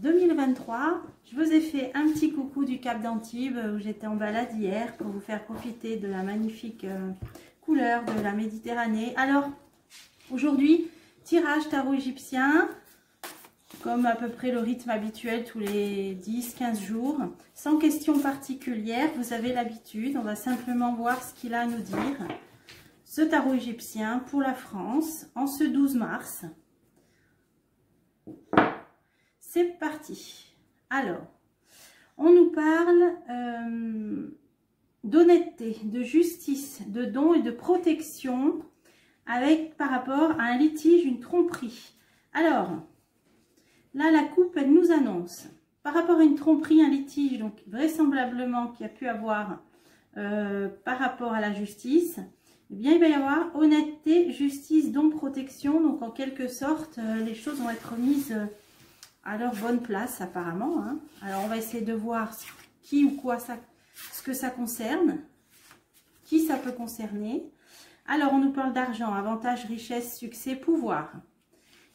2023. Je vous ai fait un petit coucou du Cap d'Antibes où j'étais en balade hier pour vous faire profiter de la magnifique couleur de la Méditerranée. Alors, aujourd'hui, tirage tarot égyptien, comme à peu près le rythme habituel tous les 10-15 jours, sans question particulière, vous avez l'habitude, on va simplement voir ce qu'il a à nous dire. Ce tarot égyptien pour la France en ce 12 mars. C'est parti. Alors, on nous parle d'honnêteté, de justice, de don et de protection avec par rapport à un litige, une tromperie. Alors, là, la coupe, elle nous annonce, par rapport à une tromperie, un litige, donc vraisemblablement qu'il y a pu avoir par rapport à la justice, eh bien, il va y avoir honnêteté, justice, don, protection. Donc, en quelque sorte, les choses vont être mises à leur bonne place, apparemment. Hein. Alors, on va essayer de voir qui ou quoi ce que ça concerne, qui ça peut concerner. Alors, on nous parle d'argent, avantage, richesse, succès, pouvoir.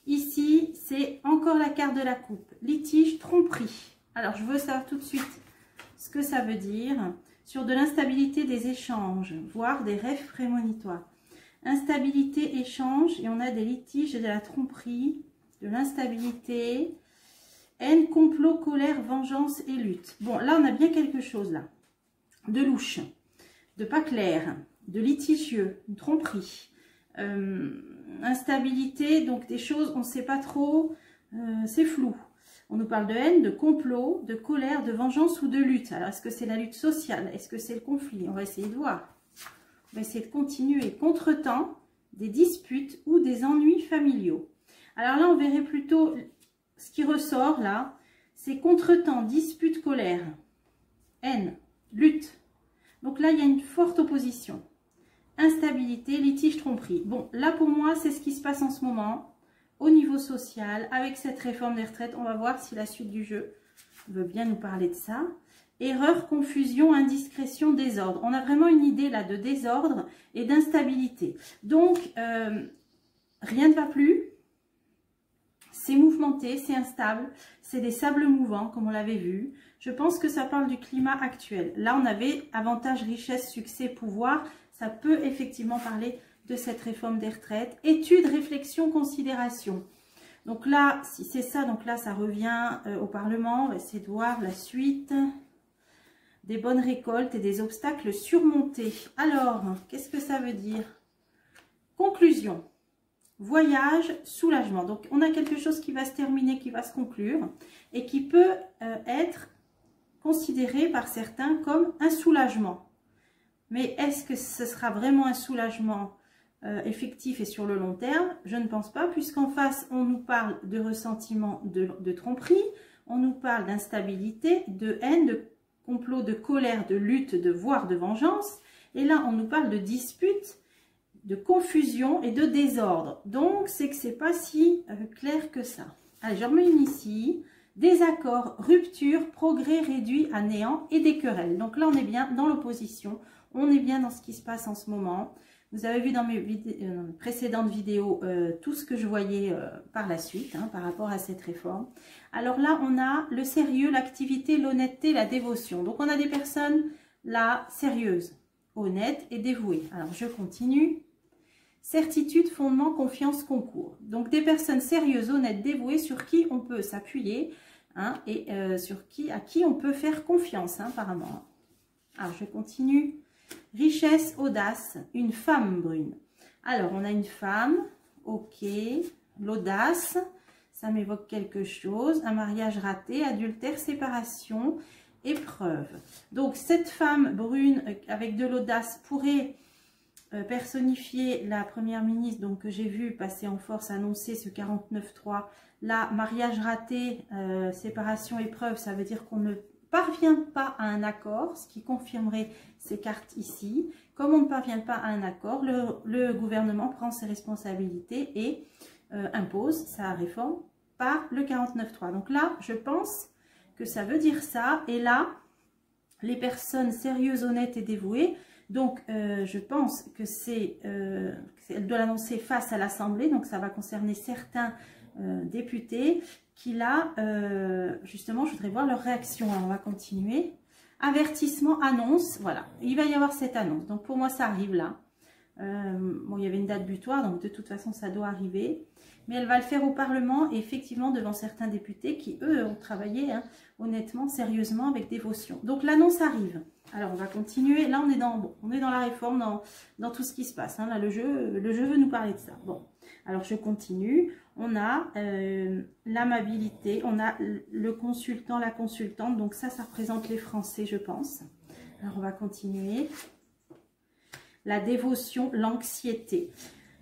Ici, c'est encore la carte de la coupe. Litige, tromperie. Alors, je veux savoir tout de suite ce que ça veut dire. Sur de l'instabilité des échanges, voire des rêves prémonitoires. Instabilité, échange, et on a des litiges et de la tromperie, de l'instabilité, haine, complot, colère, vengeance et lutte. Bon, là, on a bien quelque chose, là. De louche, de pas clair, de litigieux, une tromperie. Instabilité, donc des choses, on ne sait pas trop, c'est flou. On nous parle de haine, de complot, de colère, de vengeance ou de lutte. Alors, est-ce que c'est la lutte sociale? Est-ce que c'est le conflit? On va essayer de voir. On va essayer de continuer. Contretemps, des disputes ou des ennuis familiaux. Alors là, on verrait plutôt ce qui ressort là. C'est contretemps, dispute, colère, haine, lutte. Donc là, il y a une forte opposition. Instabilité, litige, tromperie. Bon, là pour moi, c'est ce qui se passe en ce moment. Au niveau social, avec cette réforme des retraites, on va voir si la suite du jeu veut bien nous parler de ça. Erreur, confusion, indiscrétion, désordre. On a vraiment une idée là de désordre et d'instabilité. Donc, rien ne va plus. C'est mouvementé, c'est instable. C'est des sables mouvants, comme on l'avait vu. Je pense que ça parle du climat actuel. Là, on avait avantage, richesse, succès, pouvoir. Ça peut effectivement parler de cette réforme des retraites. Étude, réflexion, considération. Donc là, si c'est ça, donc là, ça revient au Parlement. On va essayer de voir la suite. Des bonnes récoltes et des obstacles surmontés. Alors, qu'est-ce que ça veut dire? Conclusion. Voyage, soulagement. Donc, on a quelque chose qui va se terminer, qui va se conclure et qui peut être considéré par certains comme un soulagement. Mais est-ce que ce sera vraiment un soulagement effectif et sur le long terme? Je ne pense pas, puisqu'en face, on nous parle de ressentiment, de tromperie, on nous parle d'instabilité, de haine, de complot, de colère, de lutte, de voire de vengeance. Et là, on nous parle de dispute, de confusion et de désordre. Donc, c'est que c'est pas si clair que ça. Allez, je remets une ici. Désaccord, rupture, progrès réduit à néant et des querelles. Donc là, on est bien dans l'opposition. On est bien dans ce qui se passe en ce moment. Vous avez vu dans mes précédentes vidéos tout ce que je voyais par la suite, hein, par rapport à cette réforme. Alors là, on a le sérieux, l'activité, l'honnêteté, la dévotion. Donc on a des personnes là sérieuses, honnêtes et dévouées. Alors je continue. Certitude, fondement, confiance, concours. Donc des personnes sérieuses, honnêtes, dévouées, sur qui on peut s'appuyer, hein, et à qui on peut faire confiance, hein, apparemment. Alors je continue. Richesse, audace, une femme brune. Alors, on a une femme, ok, l'audace, ça m'évoque quelque chose, un mariage raté, adultère, séparation, épreuve. Donc, cette femme brune avec de l'audace pourrait personnifier la première ministre, donc que j'ai vu passer en force, annoncer ce 49.3. Là, mariage raté, séparation, épreuve, ça veut dire qu'on ne parvient pas à un accord, ce qui confirmerait ces cartes ici. Comme on ne parvient pas à un accord, le gouvernement prend ses responsabilités et impose sa réforme par le 49.3. Donc là, je pense que ça veut dire ça. Et là, les personnes sérieuses, honnêtes et dévouées, donc je pense que elle doit l'annoncer face à l'Assemblée, donc ça va concerner certains députés qui là, justement, je voudrais voir leur réaction. Alors, on va continuer. Avertissement, annonce, voilà. Il va y avoir cette annonce. Donc, pour moi, ça arrive là. Bon, il y avait une date butoir, donc de toute façon, ça doit arriver. Mais elle va le faire au Parlement et effectivement devant certains députés qui, eux, ont travaillé hein, honnêtement, sérieusement, avec dévotion. Donc, l'annonce arrive. Alors, on va continuer. Là, on est dans la réforme, dans tout ce qui se passe. Hein. Là, le jeu veut nous parler de ça. Bon, alors je continue. On a l'amabilité, on a le consultant, la consultante. Donc, ça représente les Français, je pense. Alors, on va continuer. La dévotion, l'anxiété.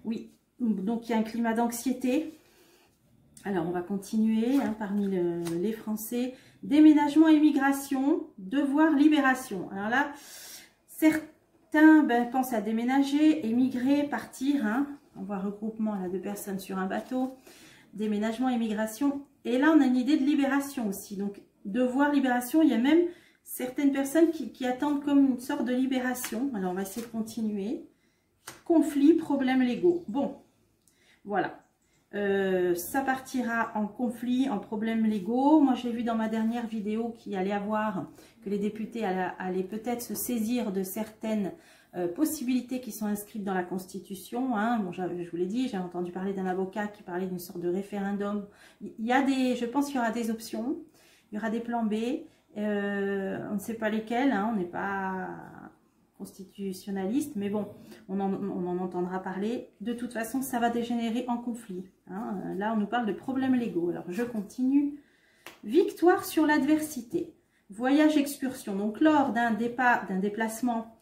Oui, donc il y a un climat d'anxiété. Alors, on va continuer hein, parmi les Français. Déménagement, émigration, devoir, libération. Alors là, certains pensent à déménager, émigrer, partir. Hein. On voit regroupement là, de personnes sur un bateau. Déménagement, émigration. Et là, on a une idée de libération aussi. Donc, devoir, libération. Il y a même certaines personnes qui attendent comme une sorte de libération. Alors, on va essayer de continuer. Conflit, problèmes légaux. Bon, voilà. Ça partira en conflit, en problèmes légaux. Moi, j'ai vu dans ma dernière vidéo qu'il allait avoir, que les députés allaient peut-être se saisir de certaines possibilités qui sont inscrites dans la Constitution. Hein. Bon, je vous l'ai dit, j'ai entendu parler d'un avocat qui parlait d'une sorte de référendum. Je pense qu'il y aura des options, il y aura des plans B. On ne sait pas lesquels, hein, on n'est pas constitutionnaliste, mais bon, on en entendra parler. De toute façon, ça va dégénérer en conflit. Hein. Là, on nous parle de problèmes légaux. Alors, je continue. Victoire sur l'adversité. Voyage, excursion. Donc, lors d'un déplacement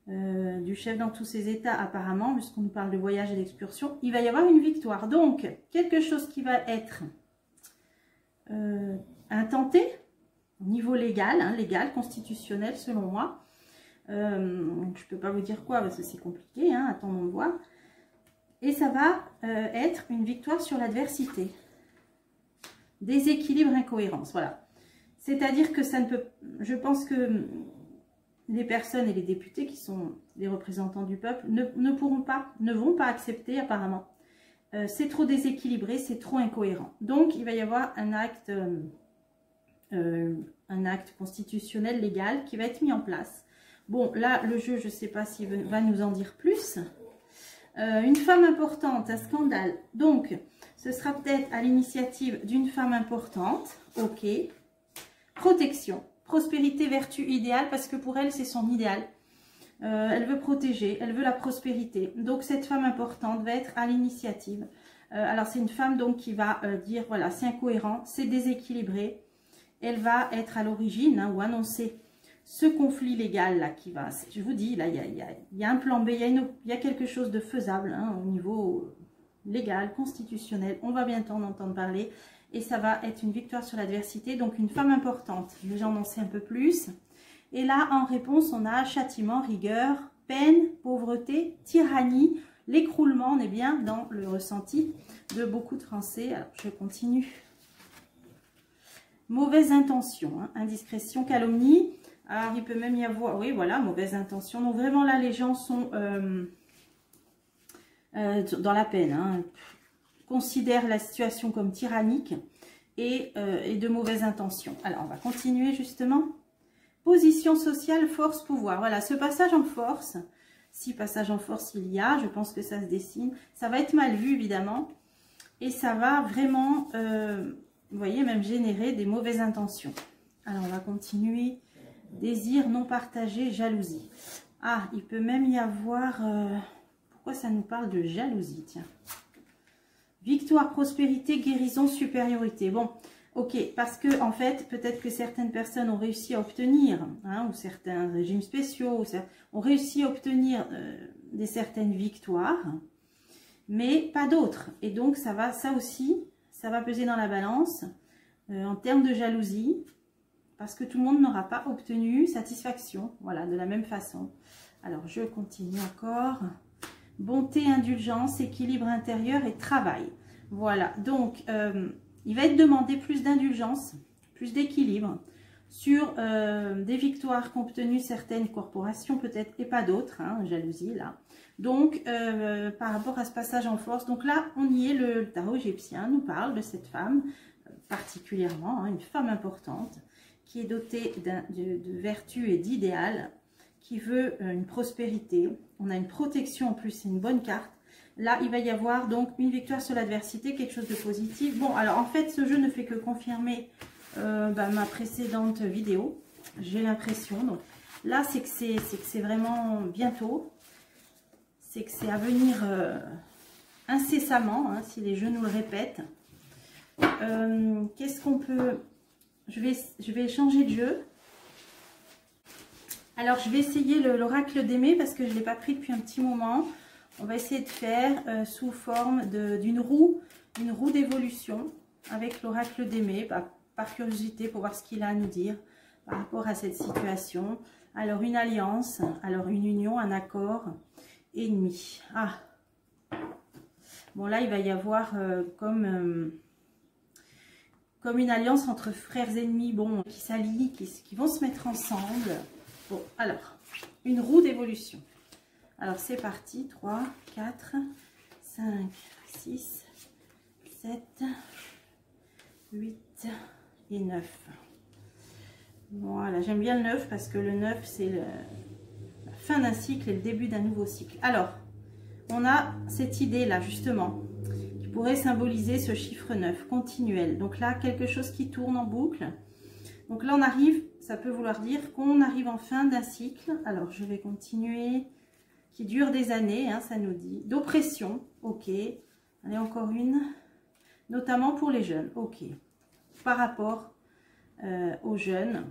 du chef dans tous ses états, apparemment, puisqu'on nous parle de voyage et d'excursion, il va y avoir une victoire. Donc, quelque chose qui va être intenté au niveau légal, hein, légal, constitutionnel, selon moi. Je ne peux pas vous dire quoi parce que c'est compliqué, hein, attendons de voir. Et ça va être une victoire sur l'adversité. Déséquilibre, incohérence, voilà. C'est-à-dire que ça ne peut... Je pense que les personnes et les députés qui sont les représentants du peuple ne vont pas accepter apparemment. C'est trop déséquilibré, c'est trop incohérent. Donc, il va y avoir un acte constitutionnel légal qui va être mis en place. Bon, là, le jeu, je ne sais pas s'il va nous en dire plus. Une femme importante, un scandale. Donc, ce sera peut-être à l'initiative d'une femme importante. Ok. Protection, prospérité, vertu, idéal, parce que pour elle, c'est son idéal. Elle veut protéger, elle veut la prospérité. Donc, cette femme importante va être à l'initiative. Alors, c'est une femme donc qui va dire, voilà, c'est incohérent, c'est déséquilibré. Elle va être à l'origine hein, ou annoncer ce conflit légal là qui va, je vous dis, là il y a un plan B, il y a quelque chose de faisable hein, au niveau légal, constitutionnel, on va bientôt en entendre parler et ça va être une victoire sur l'adversité, donc une femme importante, j'en en sais un peu plus. Et là en réponse on a châtiment, rigueur, peine, pauvreté, tyrannie, l'écroulement, on est bien dans le ressenti de beaucoup de Français. Alors je continue. Mauvaise intention, hein, indiscrétion, calomnie. Alors, il peut même y avoir, oui, voilà, mauvaise intention. Donc, vraiment, là, les gens sont dans la peine. Hein, considèrent la situation comme tyrannique et de mauvaise intention. Alors, on va continuer, justement. Position sociale, force, pouvoir. Voilà, ce passage en force, si passage en force il y a, je pense que ça se dessine. Ça va être mal vu, évidemment. Et ça va vraiment, vous voyez, même générer des mauvaises intentions. Alors, on va continuer. Désir non partagé, jalousie. Ah, il peut même y avoir... pourquoi ça nous parle de jalousie, tiens. Victoire, prospérité, guérison, supériorité. Bon, ok, parce que en fait, peut-être que certaines personnes ont réussi à obtenir, hein, ou certains régimes spéciaux, ont réussi à obtenir certaines victoires, mais pas d'autres. Et donc, ça aussi, ça va peser dans la balance en termes de jalousie. Parce que tout le monde n'aura pas obtenu satisfaction, voilà, de la même façon. Alors, je continue encore. Bonté, indulgence, équilibre intérieur et travail. Voilà, donc, il va être demandé plus d'indulgence, plus d'équilibre sur des victoires qu'ont obtenues certaines corporations, peut-être, et pas d'autres, hein, jalousie, là. Donc, par rapport à ce passage en force, donc là, on y est, le tarot égyptien nous parle de cette femme particulièrement, hein, une femme importante, qui est dotée de vertus et d'idéal, qui veut une prospérité. On a une protection en plus, c'est une bonne carte. Là, il va y avoir donc une victoire sur l'adversité, quelque chose de positif. Bon, alors en fait, ce jeu ne fait que confirmer ma précédente vidéo. J'ai l'impression. Donc là, c'est que c'est vraiment bientôt. C'est que c'est à venir incessamment, hein, si les jeux nous le répètent. Qu'est-ce qu'on peut... Je vais changer de jeu. Alors, je vais essayer l'oracle d'Aimé parce que je ne l'ai pas pris depuis un petit moment. On va essayer de faire sous forme d'une roue d'évolution avec l'oracle d'Aimé, par curiosité pour voir ce qu'il a à nous dire par rapport à cette situation. Alors, une alliance, alors une union, un accord, ennemi. Ah, bon là, il va y avoir comme une alliance entre frères ennemis, bon, qui s'allient, qui vont se mettre ensemble. Bon, alors, une roue d'évolution. Alors, c'est parti. 3, 4, 5, 6, 7, 8 et 9. Voilà, j'aime bien le 9 parce que le 9, c'est la fin d'un cycle et le début d'un nouveau cycle. Alors, on a cette idée-là, justement, qui pourrait symboliser ce chiffre 9, continuel. Donc là, quelque chose qui tourne en boucle. Donc là, on arrive, ça peut vouloir dire qu'on arrive en fin d'un cycle. Alors, je vais continuer, qui dure des années, hein, ça nous dit. D'oppression, ok. Allez, encore une. Notamment pour les jeunes, ok. Par rapport aux jeunes.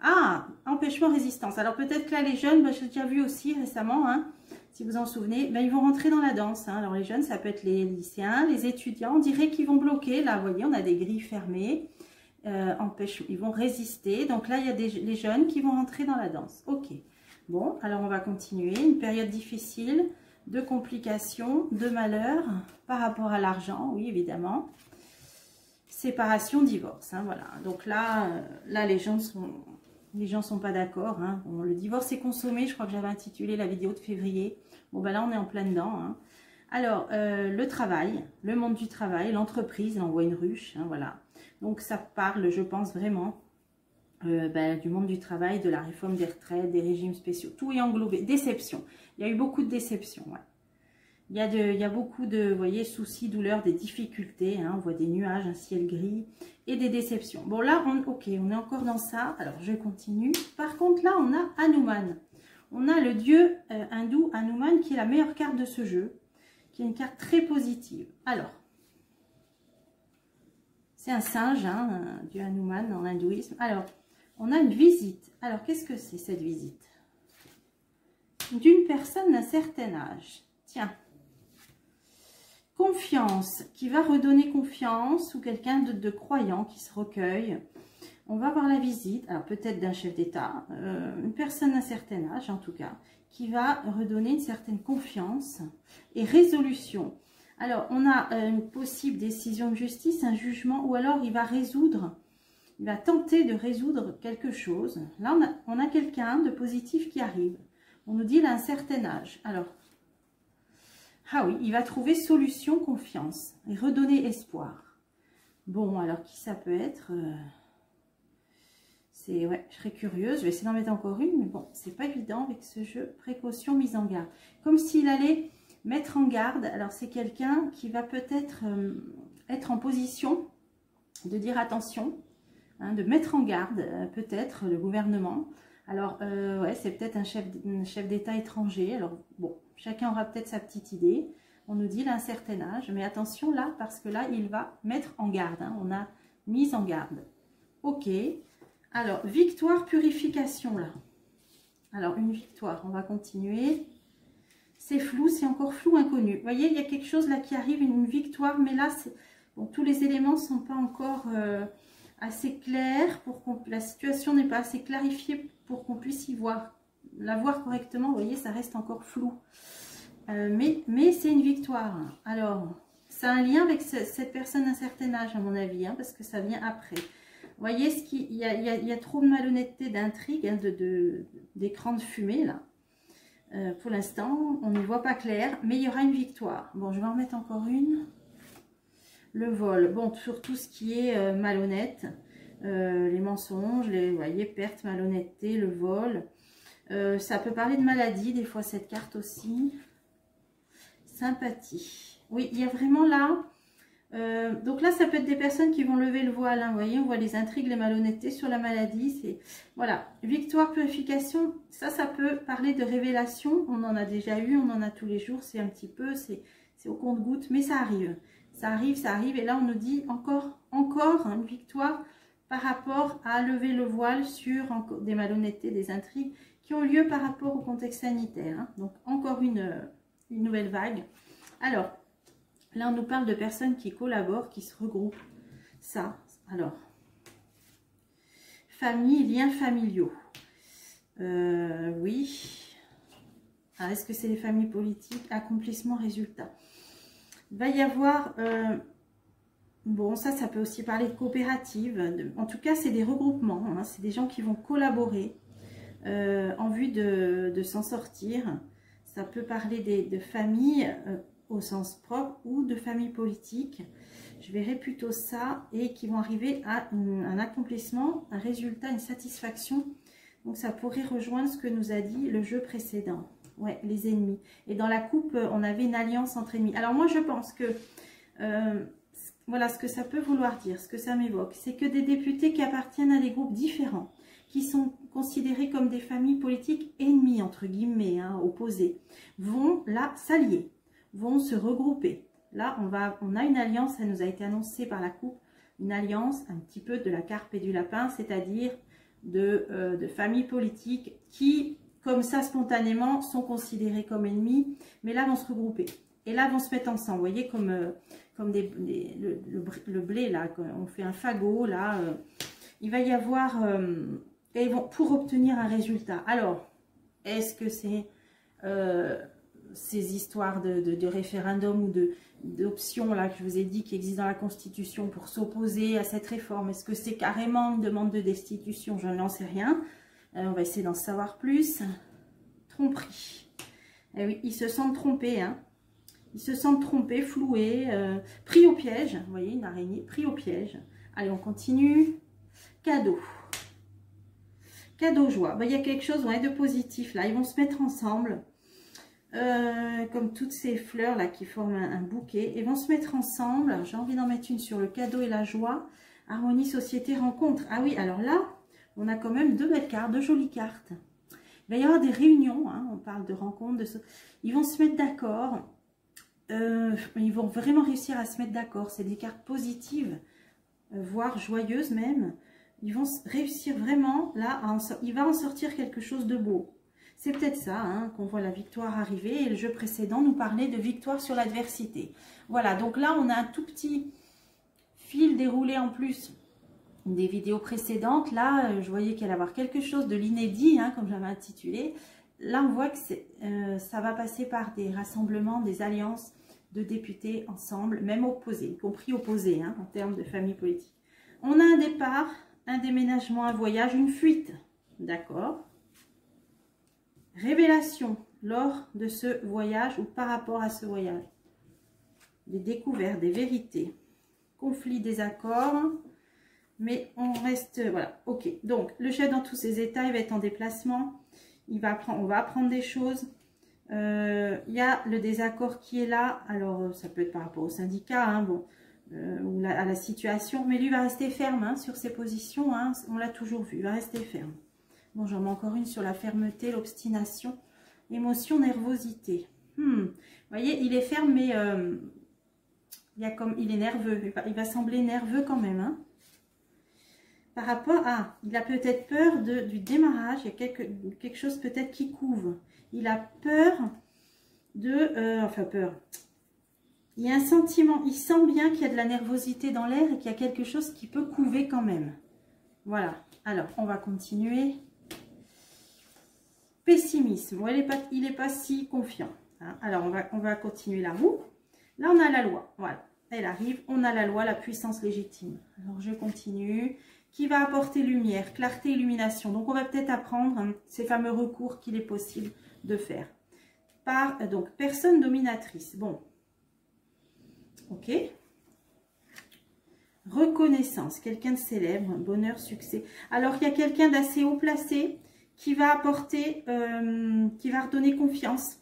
Ah, empêchement, résistance. Alors, peut-être que là, les jeunes, j'ai déjà vu aussi récemment, hein, si vous en souvenez, ils vont rentrer dans la danse. Hein. Alors, les jeunes, ça peut être les lycéens, les étudiants. On dirait qu'ils vont bloquer. Là, vous voyez, on a des grilles fermées. Ils vont résister. Donc là, il y a les jeunes qui vont rentrer dans la danse. Ok. Bon, alors on va continuer. Une période difficile, de complications, de malheurs par rapport à l'argent, oui, évidemment. Séparation, divorce. Hein, voilà. Donc là, les gens sont pas d'accord. Hein. Bon, le divorce est consommé. Je crois que j'avais intitulé la vidéo de février. Bon, ben là, on est en plein dedans. Hein. Alors, le travail, le monde du travail, l'entreprise, on voit une ruche. Hein, voilà. Donc, ça parle, je pense, vraiment du monde du travail, de la réforme des retraites, des régimes spéciaux. Tout est englobé. Déception. Il y a eu beaucoup de déceptions. Ouais. Il y a beaucoup de, vous voyez, soucis, douleurs, des difficultés. Hein, on voit des nuages, un ciel gris et des déceptions. Bon, là, ok, on est encore dans ça. Alors, je continue. Par contre, là, on a Hanuman. On a le dieu hindou Hanuman qui est la meilleure carte de ce jeu, qui est une carte très positive. Alors, c'est un singe, hein, un dieu Hanuman en hindouisme. Alors, on a une visite. Alors, qu'est-ce que c'est cette visite? D'une personne d'un certain âge. Tiens. Confiance, qui va redonner confiance, ou quelqu'un de croyant qui se recueille. On va voir la visite, alors peut-être d'un chef d'État, une personne d'un certain âge en tout cas, qui va redonner une certaine confiance et résolution. Alors, on a une possible décision de justice, un jugement, ou alors il va tenter de résoudre quelque chose. Là, on a quelqu'un de positif qui arrive. On nous dit il a un certain âge. Alors, ah oui, il va trouver solution, confiance et redonner espoir. Bon, alors qui ça peut être ouais, je serais curieuse. Je vais essayer d'en mettre encore une, mais bon, c'est pas évident avec ce jeu. Précaution, mise en garde. Comme s'il allait mettre en garde. Alors, c'est quelqu'un qui va peut-être être en position de dire attention, hein, de mettre en garde, peut-être, le gouvernement. Alors, ouais, c'est peut-être un chef d'État étranger. Alors, bon, chacun aura peut-être sa petite idée. On nous dit il a un certain âge, mais attention là, parce que là, il va mettre en garde. Hein, on a mise en garde. Ok. Alors, victoire, purification, là. Alors, une victoire, on va continuer. C'est flou, c'est encore flou, inconnu. Vous voyez, il y a quelque chose là qui arrive, une victoire, mais là, bon, tous les éléments ne sont pas encore assez clairs, la situation n'est pas assez clarifiée pour qu'on puisse la voir correctement. Vous voyez, ça reste encore flou. Mais c'est une victoire. Alors, ça a un lien avec cette personne d'un certain âge, à mon avis, hein, parce que ça vient après. Vous voyez, il y a trop de malhonnêteté, d'intrigue, hein, d'écran de fumée, là. Pour l'instant, on n'y voit pas clair, mais il y aura une victoire. Bon, je vais en mettre encore une. le vol. Bon, sur tout ce qui est malhonnête, les mensonges, les, vous voyez, perte, malhonnêteté, le vol. Ça peut parler de maladie, des fois, cette carte aussi. Sympathie. Oui, il y a vraiment là... donc là, ça peut être des personnes qui vont lever le voile. Hein, vous voyez, on voit les intrigues, les malhonnêtetés sur la maladie. C'est voilà, victoire, purification. Ça peut parler de révélation. On en a déjà eu, on en a tous les jours. C'est un petit peu, c'est au compte-gouttes, mais ça arrive. Ça arrive, ça arrive. Et là, on nous dit encore hein, une victoire par rapport à lever le voile sur des malhonnêtetés, des intrigues qui ont lieu par rapport au contexte sanitaire. Hein. Donc, encore une nouvelle vague. Alors, là, on nous parle de personnes qui collaborent, qui se regroupent. Ça, alors, famille, liens familiaux. Oui. Ah, est-ce que c'est les familles politiques? Accomplissement, résultat. Il va y avoir... bon, ça peut aussi parler de coopérative. En tout cas, c'est des regroupements. Hein, c'est des gens qui vont collaborer en vue de s'en sortir. Ça peut parler de familles... au sens propre ou de famille politique. Je verrai plutôt ça et qui vont arriver à un accomplissement, un résultat, une satisfaction. Donc ça pourrait rejoindre ce que nous a dit le jeu précédent. Ouais, les ennemis. Et dans la coupe, on avait une alliance entre ennemis. Alors moi, je pense que voilà ce que ça peut vouloir dire, ce que ça m'évoque. C'est que des députés qui appartiennent à des groupes différents, qui sont considérés comme des familles politiques ennemies, entre guillemets, hein, opposées, vont là s'allier, vont se regrouper. Là, on a une alliance, ça nous a été annoncé par la coupe, une alliance un petit peu de la carpe et du lapin, c'est-à-dire de familles politiques qui, comme ça, spontanément, sont considérées comme ennemies, mais là, vont se regrouper. Et là, vont se mettre ensemble, vous voyez, comme le blé, là, on fait un fagot, là, il va y avoir, et pour obtenir un résultat. Alors, est-ce que c'est... ces histoires de référendum ou d'options là que je vous ai dit qui existent dans la Constitution pour s'opposer à cette réforme. Est-ce que c'est carrément une demande de destitution? Je n'en sais rien. On va essayer d'en savoir plus. Tromperie. Eh oui, ils se sentent trompés. Hein. Ils se sentent trompés, floués, pris au piège. Vous voyez, une araignée pris au piège. Allez, on continue. Cadeau. Cadeau joie. Ben, il y a quelque chose de positif là. Ils vont se mettre ensemble. Comme toutes ces fleurs là qui forment un bouquet et vont se mettre ensemble. J'ai envie d'en mettre une sur le cadeau et la joie. Harmonie, société, rencontre. Ah oui, alors là, on a quand même deux belles cartes, deux jolies cartes. Il va y avoir des réunions, hein, on parle de rencontres. Ils vont se mettre d'accord. Ils vont vraiment réussir à se mettre d'accord. C'est des cartes positives, voire joyeuses même. Ils vont réussir vraiment, là, il va en sortir quelque chose de beau. C'est peut-être ça hein, qu'on voit la victoire arriver. Et le jeu précédent nous parlait de victoire sur l'adversité. Voilà, donc là, on a un tout petit fil déroulé en plus des vidéos précédentes. Là, je voyais qu'il allait y avoir quelque chose de l'inédit, hein, comme j'avais intitulé. Là, on voit que ça va passer par des rassemblements, des alliances de députés ensemble, même opposés, y compris opposés hein, en termes de famille politique. On a un départ, un déménagement, un voyage, une fuite. D'accord. Révélation lors de ce voyage ou par rapport à ce voyage. Des découvertes, des vérités. Conflit, désaccord. Mais on reste... Voilà, ok. Donc, le chef dans tous ses états, il va être en déplacement. On va apprendre des choses. Il y a le désaccord qui est là. Alors, ça peut être par rapport au syndicat, hein, bon, ou à la situation. Mais lui va rester ferme hein, sur ses positions. Hein, on l'a toujours vu, il va rester ferme. Bon, j'en mets encore une sur la fermeté, l'obstination, émotion, nervosité. Vous voyez, il est ferme, mais il est nerveux. Il va sembler nerveux quand même. Hein. Par rapport à... Il a peut-être peur du démarrage. Il y a quelque chose peut-être qui couve. Il a peur peur. Il y a un sentiment. Il sent bien qu'il y a de la nervosité dans l'air et qu'il y a quelque chose qui peut couver quand même. Voilà. Alors, on va continuer. Pessimisme, bon, il n'est pas si confiant. Hein. Alors, on va continuer la roue. Là, on a la loi. Voilà, elle arrive. On a la loi, la puissance légitime. Alors, je continue. Qui va apporter lumière, clarté, illumination. Donc, on va peut-être apprendre hein, ces fameux recours qu'il est possible de faire. Donc, personne dominatrice. Bon, ok. reconnaissance, quelqu'un de célèbre, bonheur, succès. Alors, il y a quelqu'un d'assez haut placé qui va apporter, qui va redonner confiance,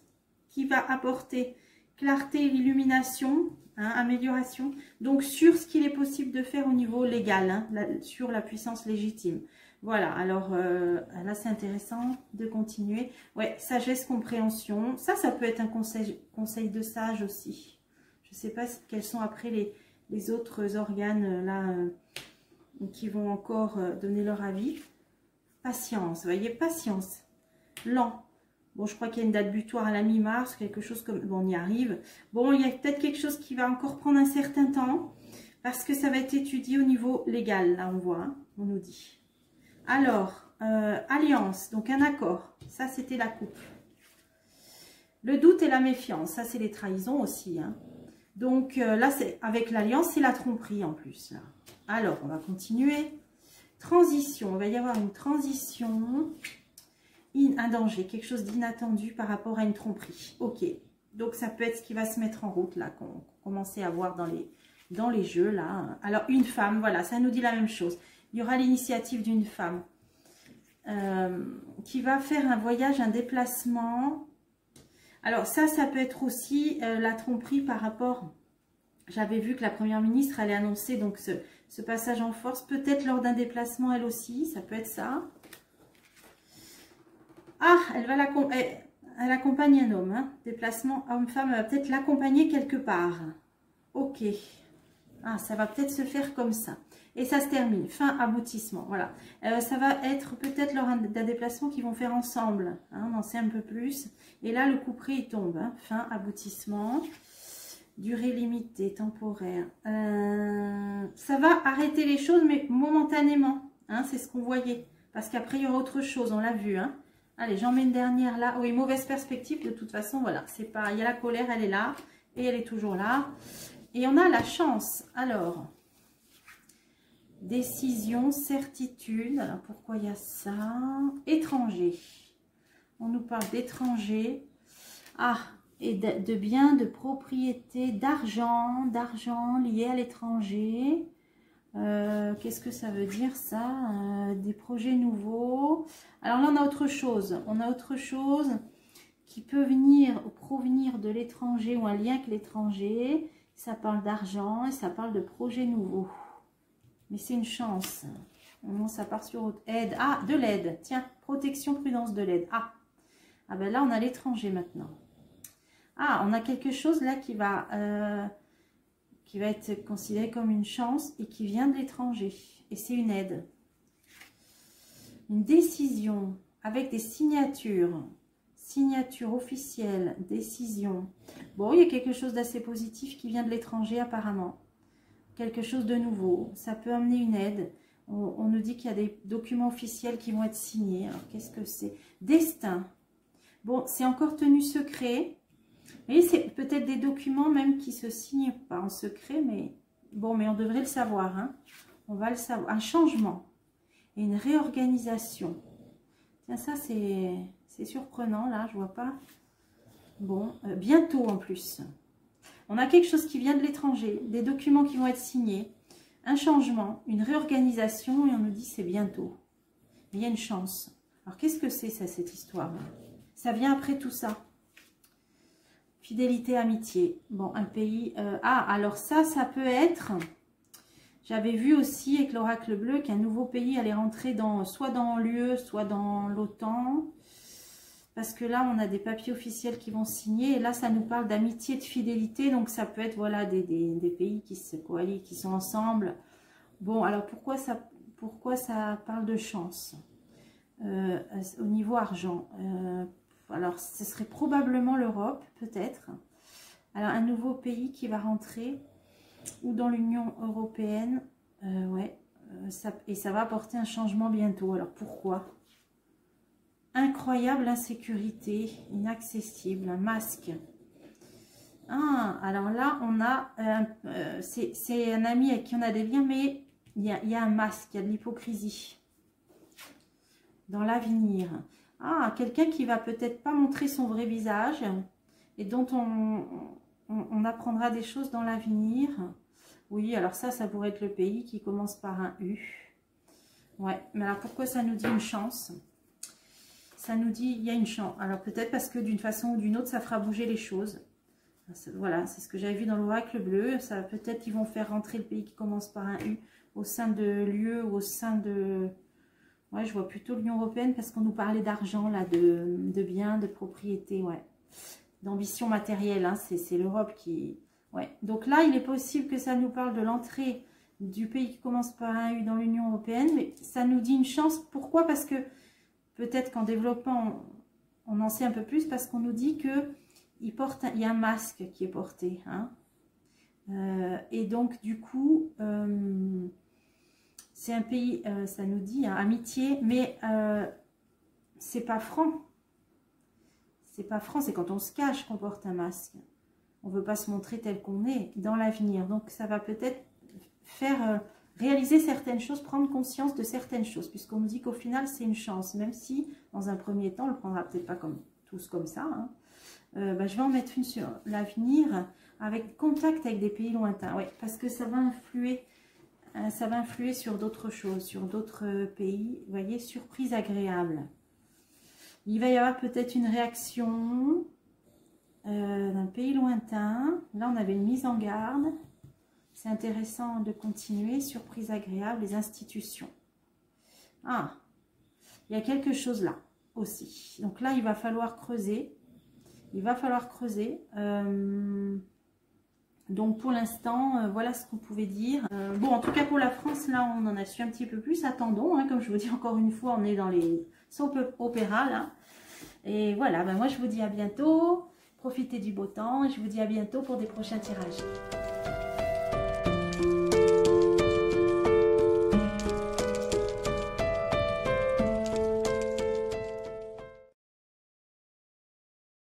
qui va apporter clarté, illumination, hein, amélioration. Donc, sur ce qu'il est possible de faire au niveau légal, hein, sur la puissance légitime. Voilà, alors là, c'est intéressant de continuer. Ouais, sagesse, compréhension. Ça peut être un conseil de sage aussi. Je ne sais pas quels sont après les autres organes là qui vont encore donner leur avis. Patience, vous voyez, patience. Lent. Bon, je crois qu'il y a une date butoir à la mi-mars, quelque chose comme... Bon, on y arrive. Bon, il y a peut-être quelque chose qui va encore prendre un certain temps, parce que ça va être étudié au niveau légal, là on voit, hein, on nous dit. Alors, alliance, donc un accord. Ça, c'était la coupe. Le doute et la méfiance, ça, c'est les trahisons aussi, hein. Donc là, avec l'alliance, c'est la tromperie en plus. Là. Alors, on va continuer. Transition, il va y avoir une transition, un danger, quelque chose d'inattendu par rapport à une tromperie. Ok, donc ça peut être ce qui va se mettre en route, là, qu'on commençait à voir dans les jeux, là. Alors, une femme, voilà, ça nous dit la même chose. Il y aura l'initiative d'une femme qui va faire un voyage, un déplacement. Alors ça peut être aussi la tromperie par rapport... J'avais vu que la première ministre allait annoncer donc ce passage en force, peut-être lors d'un déplacement elle aussi, ça peut être ça. Ah, elle accompagne un homme, hein, déplacement homme-femme, elle va peut-être l'accompagner quelque part. Ok. Ah, ça va peut-être se faire comme ça. Et ça se termine, fin aboutissement, voilà. Ça va être peut-être lors d'un déplacement qu'ils vont faire ensemble, hein, on en sait un peu plus. Et là, le couperet, il tombe, hein, fin aboutissement. Durée limitée, temporaire. Ça va arrêter les choses, mais momentanément. Hein, c'est ce qu'on voyait. Parce qu'après, il y aura autre chose, on l'a vu. Hein. Allez, j'en mets une dernière là. Oui, mauvaise perspective, de toute façon, voilà. C'est pas, il y a la colère, elle est là. Et elle est toujours là. Et on a la chance. Alors, décision, certitude. Alors, pourquoi il y a ça? Étranger. On nous parle d'étranger. Ah, et de biens, de propriété, d'argent lié à l'étranger. Qu'est-ce que ça veut dire ça? Des projets nouveaux. Alors là, on a autre chose. On a autre chose qui peut venir ou provenir de l'étranger ou un lien avec l'étranger. Ça parle d'argent et ça parle de projets nouveaux. Mais c'est une chance. Non, ça part sur autre. Aide. Ah, de l'aide. Tiens, protection, prudence, de l'aide. Ah ben là, on a l'étranger maintenant. Ah, on a quelque chose là qui va être considéré comme une chance et qui vient de l'étranger. Et c'est une aide. Une décision avec des signatures. Signature officielle, décision. Bon, il y a quelque chose d'assez positif qui vient de l'étranger apparemment. Quelque chose de nouveau. Ça peut amener une aide. On nous dit qu'il y a des documents officiels qui vont être signés. Alors, qu'est-ce que c'est? Destin. Bon, c'est encore tenu secret. Et c'est peut-être des documents même qui se signent pas en secret, mais bon, mais on devrait le savoir. Hein. On va le savoir. Un changement et une réorganisation. Tiens, ça c'est surprenant là, je vois pas. Bon, bientôt en plus. On a quelque chose qui vient de l'étranger, des documents qui vont être signés, un changement, une réorganisation et on nous dit c'est bientôt. Il y a une chance. Alors qu'est-ce que c'est ça, cette histoire-là? Ça vient après tout ça. Fidélité, amitié. Bon, un pays... ah, alors ça peut être... J'avais vu aussi avec l'oracle bleu qu'un nouveau pays allait rentrer soit dans l'UE, soit dans l'OTAN. Parce que là, on a des papiers officiels qui vont signer. Et là, ça nous parle d'amitié, de fidélité. Donc, ça peut être voilà, des pays qui se coallient, qui sont ensemble. Bon, alors pourquoi ça parle de chance au niveau argent? Alors, ce serait probablement l'Europe, peut-être. Alors, un nouveau pays qui va rentrer, ou dans l'Union européenne, ouais, et ça va apporter un changement bientôt. Alors, pourquoi? Incroyable insécurité, inaccessible, un masque. Ah, alors là, on a, c'est un ami avec qui on a des liens, mais il y a un masque, il y a de l'hypocrisie dans l'avenir. Ah, quelqu'un qui va peut-être pas montrer son vrai visage et dont on apprendra des choses dans l'avenir. Oui, alors ça pourrait être le pays qui commence par un U. Ouais, mais alors pourquoi ça nous dit une chance? Ça nous dit il y a une chance. Alors peut-être parce que d'une façon ou d'une autre, ça fera bouger les choses. Voilà, c'est ce que j'avais vu dans l'oracle bleu. Ça peut-être ils vont faire rentrer le pays qui commence par un U au sein de l'UE ou au sein de... Ouais, je vois plutôt l'Union européenne parce qu'on nous parlait d'argent, là, de biens, de propriété, ouais. D'ambition matérielle, hein, c'est l'Europe qui... Ouais, donc là, il est possible que ça nous parle de l'entrée du pays qui commence par un U dans l'Union européenne, mais ça nous dit une chance. Pourquoi? Parce que peut-être qu'en développant, on en sait un peu plus, parce qu'on nous dit que il y a un masque qui est porté, hein. Et donc, du coup, c'est un pays, ça nous dit, hein, amitié, mais c'est pas franc. C'est pas franc, c'est quand on se cache qu'on porte un masque. On ne veut pas se montrer tel qu'on est dans l'avenir. Donc, ça va peut-être faire réaliser certaines choses, prendre conscience de certaines choses, puisqu'on nous dit qu'au final, c'est une chance. Même si, dans un premier temps, on ne le prendra peut-être pas tous comme ça. Hein. Je vais en mettre une sur l'avenir, avec contact avec des pays lointains. Oui, parce que ça va influer sur d'autres choses, sur d'autres pays. Vous voyez, surprise agréable. Il va y avoir peut-être une réaction d'un pays lointain. Là, on avait une mise en garde. C'est intéressant de continuer. Surprise agréable, les institutions. Ah, il y a quelque chose là aussi. Donc là, il va falloir creuser. Il va falloir creuser. Donc pour l'instant, voilà ce qu'on pouvait dire. Bon, en tout cas pour la France, là, on en a su un petit peu plus. Attendons, hein, comme je vous dis encore une fois, on est dans les soap opéra là. Et voilà, moi je vous dis à bientôt. Profitez du beau temps et je vous dis à bientôt pour des prochains tirages.